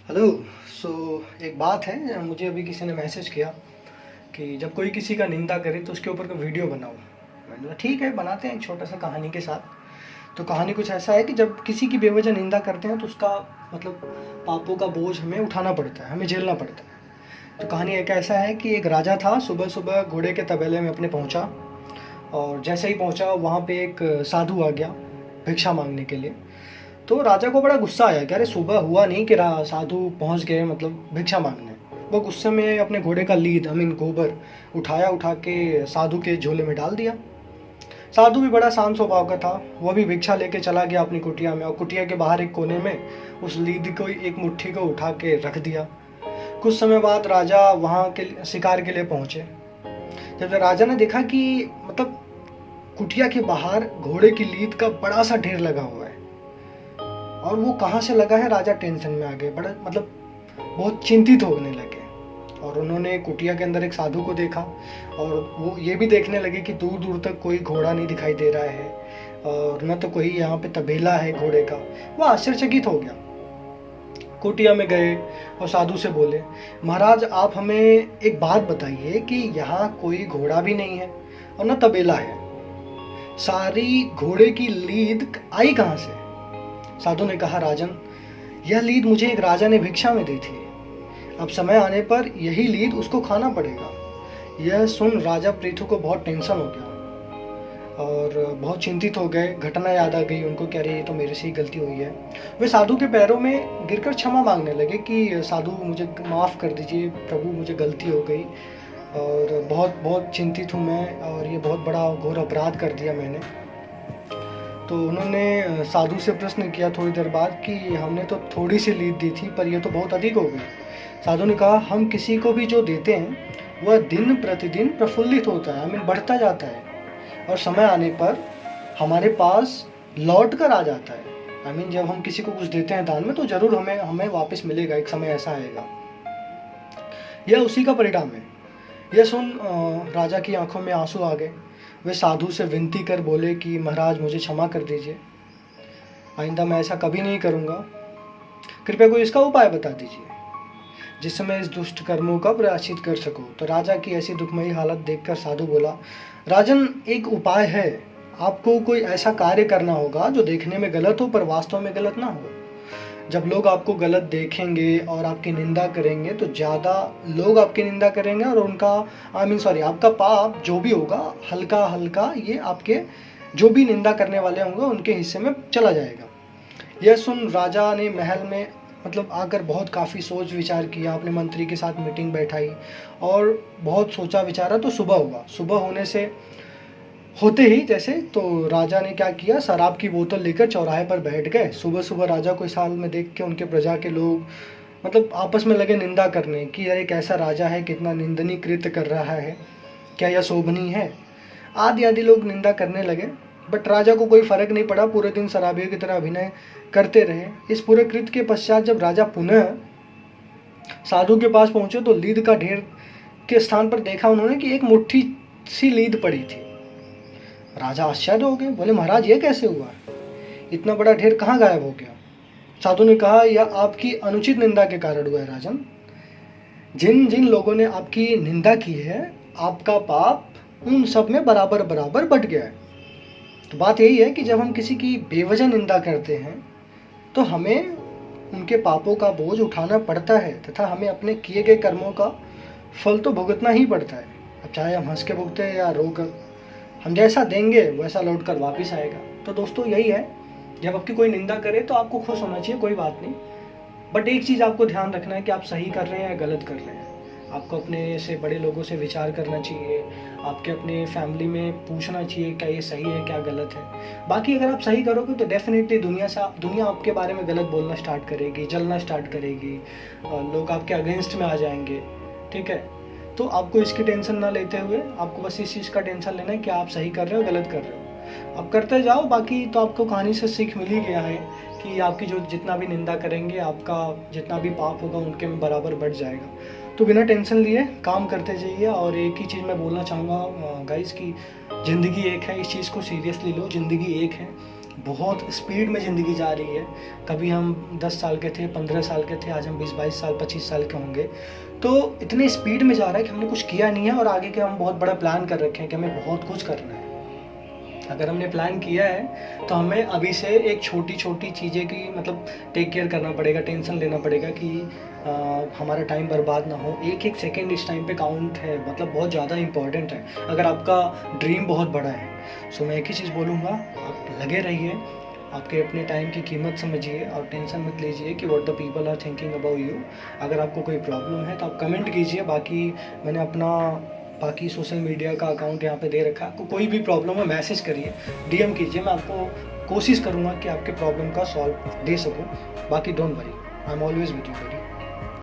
Hello. सो एक बात है, मुझे अभी किसी ने मैसेज किया कि जब कोई किसी का निंदा करे तो उसके ऊपर का वीडियो बनाओ। मैंने बोला ठीक है, बनाते हैं एक छोटा सा कहानी के साथ। तो कहानी कुछ ऐसा है कि जब किसी की बेवजह निंदा करते हैं तो उसका मतलब पापों का बोझ हमें उठाना पड़ता है, हमें झेलना पड़ता है। तो कहानी एक ऐसा है कि एक राजा था, सुबह सुबह घोड़े के तबेले में अपने पहुंचा, और जैसे ही पहुंचा वहाँ पे एक साधु आ गया भिक्षा मांगने के लिए। तो राजा को बड़ा गुस्सा आया कि अरे सुबह हुआ नहीं कि साधु पहुंच गए मतलब भिक्षा मांगने। वो गुस्से में अपने घोड़े का लीद गोबर उठाया, उठा के साधु के झोले में डाल दिया। साधु भी बड़ा शांत स्वभाव का था, वो भी भिक्षा लेके चला गया अपनी कुटिया में, और कुटिया के बाहर एक कोने में उस लीद को, एक मुट्ठी को उठा के रख दिया। कुछ समय बाद राजा वहाँ के शिकार के लिए पहुंचे। जब राजा ने देखा कि मतलब कुटिया के बाहर घोड़े की लीद का बड़ा सा ढेर लगा हुआ है, और वो कहाँ से लगा है, राजा टेंशन में आ गए, बड़ा मतलब बहुत चिंतित होने लगे। और उन्होंने कुटिया के अंदर एक साधु को देखा, और वो ये भी देखने लगे कि दूर दूर तक कोई घोड़ा नहीं दिखाई दे रहा है, और न तो कोई यहाँ पे तबेला है घोड़े का। वो आश्चर्यचकित हो गया। कुटिया में गए और साधु से बोले, महाराज आप हमें एक बात बताइए कि यहाँ कोई घोड़ा भी नहीं है और न तबेला है, सारी घोड़े की लीद आई कहाँ से? साधु ने कहा, राजन यह लीद मुझे एक राजा ने भिक्षा में दी थी, अब समय आने पर यही लीद उसको खाना पड़ेगा। यह सुन राजा पृथु को बहुत टेंशन हो गया और बहुत चिंतित हो गए। घटना याद आ गई उनको कि अरे ये तो मेरे से ही गलती हुई है। वे साधु के पैरों में गिरकर क्षमा मांगने लगे कि साधु मुझे माफ़ कर दीजिए, प्रभु मुझे गलती हो गई और बहुत बहुत चिंतित हूँ मैं, और ये बहुत बड़ा घोर अपराध कर दिया मैंने। तो उन्होंने साधु से प्रश्न किया थोड़ी देर बाद कि हमने तो थोड़ी सी लीद दी थी, पर यह तो बहुत अधिक हो गई। साधु ने कहा, हम किसी को भी जो देते हैं वह दिन प्रतिदिन प्रफुल्लित होता है, हमें बढ़ता जाता है, और समय आने पर हमारे पास लौट कर आ जाता है। जब हम किसी को कुछ देते हैं दान में तो जरूर हमें हमें वापस मिलेगा, एक समय ऐसा आएगा। यह उसी का परिणाम है। यह सुन राजा की आंखों में आंसू आ गए। वे साधु से विनती कर बोले कि महाराज मुझे क्षमा कर दीजिए, आइंदा मैं ऐसा कभी नहीं करूँगा, कृपया कोई इसका उपाय बता दीजिए जिससे मैं इस दुष्ट कर्मों का प्रायश्चित कर सकूं। तो राजा की ऐसी दुखमयी हालत देखकर साधु बोला, राजन एक उपाय है, आपको कोई ऐसा कार्य करना होगा जो देखने में गलत हो पर वास्तव में गलत ना हो। जब लोग आपको गलत देखेंगे और आपकी निंदा करेंगे तो ज़्यादा लोग आपकी निंदा करेंगे, और उनका आपका पाप जो भी होगा हल्का हल्का ये आपके जो भी निंदा करने वाले होंगे उनके हिस्से में चला जाएगा। यह सुन राजा ने महल में मतलब आकर बहुत काफ़ी सोच विचार किया, अपने मंत्री के साथ मीटिंग बैठाई और बहुत सोचा विचारा। तो सुबह हुआ। सुबह होते ही जैसे तो राजा ने क्या किया, शराब की बोतल लेकर चौराहे पर बैठ गए। सुबह सुबह राजा को इस हाल में देख के उनके प्रजा के लोग मतलब आपस में लगे निंदा करने कि यह एक ऐसा राजा है, कितना निंदनीय कृत्य कर रहा है, क्या यह शोभनीय है, आदि आदि लोग निंदा करने लगे। बट राजा को कोई फर्क नहीं पड़ा, पूरे दिन शराबियों की तरह अभिनय करते रहे। इस पूरे कृत्य के पश्चात जब राजा पुनः साधु के पास पहुंचे तो लीद का ढेर के स्थान पर देखा उन्होंने कि एक मुट्ठी सी लीद पड़ी थी। राजा आश्चर्य हो गए, बोले महाराज ये कैसे हुआ, इतना बड़ा ढेर कहाँ गायब हो गया? साधु ने कहा, यह आपकी अनुचित निंदा के कारण हुआ है राजन। जिन जिन लोगों ने आपकी निंदा की है आपका पाप उन सब में बराबर बराबर बढ़ गया है। तो बात यही है कि जब हम किसी की बेवजह निंदा करते हैं तो हमें उनके पापों का बोझ उठाना पड़ता है, तथा हमें अपने किए गए कर्मों का फल तो भुगतना ही पड़ता है। अब चाहे हम हंस के भुगते या रो कर, हम जैसा देंगे वैसा लौट कर वापिस आएगा। तो दोस्तों यही है, जब आपकी कोई निंदा करे तो आपको खुश होना चाहिए, कोई बात नहीं। बट एक चीज़ आपको ध्यान रखना है कि आप सही कर रहे हैं या गलत कर रहे हैं। आपको अपने से बड़े लोगों से विचार करना चाहिए, आपके अपने फैमिली में पूछना चाहिए क्या ये सही है क्या गलत है। बाकी अगर आप सही करोगे तो डेफिनेटली दुनिया आपके बारे में गलत बोलना स्टार्ट करेगी, जलना स्टार्ट करेगी, लोग आपके अगेंस्ट में आ जाएंगे। ठीक है, तो आपको इसकी टेंशन ना लेते हुए आपको बस इस चीज़ का टेंशन लेना है कि आप सही कर रहे हो गलत कर रहे हो, आप करते जाओ। बाकी तो आपको कहानी से सीख मिल ही गया है कि आपकी जो जितना भी निंदा करेंगे आपका जितना भी पाप होगा उनके में बराबर बढ़ जाएगा। तो बिना टेंशन लिए काम करते जाइए। और एक ही चीज़ मैं बोलना चाहूँगा गाइस कि ज़िंदगी एक है, इस चीज़ को सीरियसली लो। ज़िंदगी एक है, बहुत स्पीड में ज़िंदगी जा रही है। कभी हम 10 साल के थे, 15 साल के थे, आज हम 20-22 साल, 25 साल के होंगे। तो इतने स्पीड में जा रहा है कि हमने कुछ किया नहीं है और आगे के हम बहुत बड़ा प्लान कर रखे हैं कि हमें बहुत कुछ करना है। अगर हमने प्लान किया है तो हमें अभी से एक छोटी-छोटी चीज़ें की मतलब टेक केयर करना पड़ेगा, टेंशन लेना पड़ेगा कि हमारा टाइम बर्बाद ना हो। एक-एक सेकंड इस टाइम पे काउंट है, मतलब बहुत ज़्यादा इम्पोर्टेंट है, अगर आपका ड्रीम बहुत बड़ा है। सो मैं एक ही चीज़ बोलूँगा, आप लगे रहिए, आपके अपने टाइम की कीमत समझिए और टेंशन मत लीजिए कि what the people are thinking about you. अगर आपको कोई प्रॉब्लम है तो आप कमेंट कीजिए, मैंने अपना बाकी सोशल मीडिया का अकाउंट यहाँ पे दे रखा है। आपको कोई भी प्रॉब्लम है मैसेज करिए, डीएम कीजिए, मैं आपको कोशिश करूँगा कि आपके प्रॉब्लम का सॉल्व दे सकूँ। बाकी don't worry, I am always with you.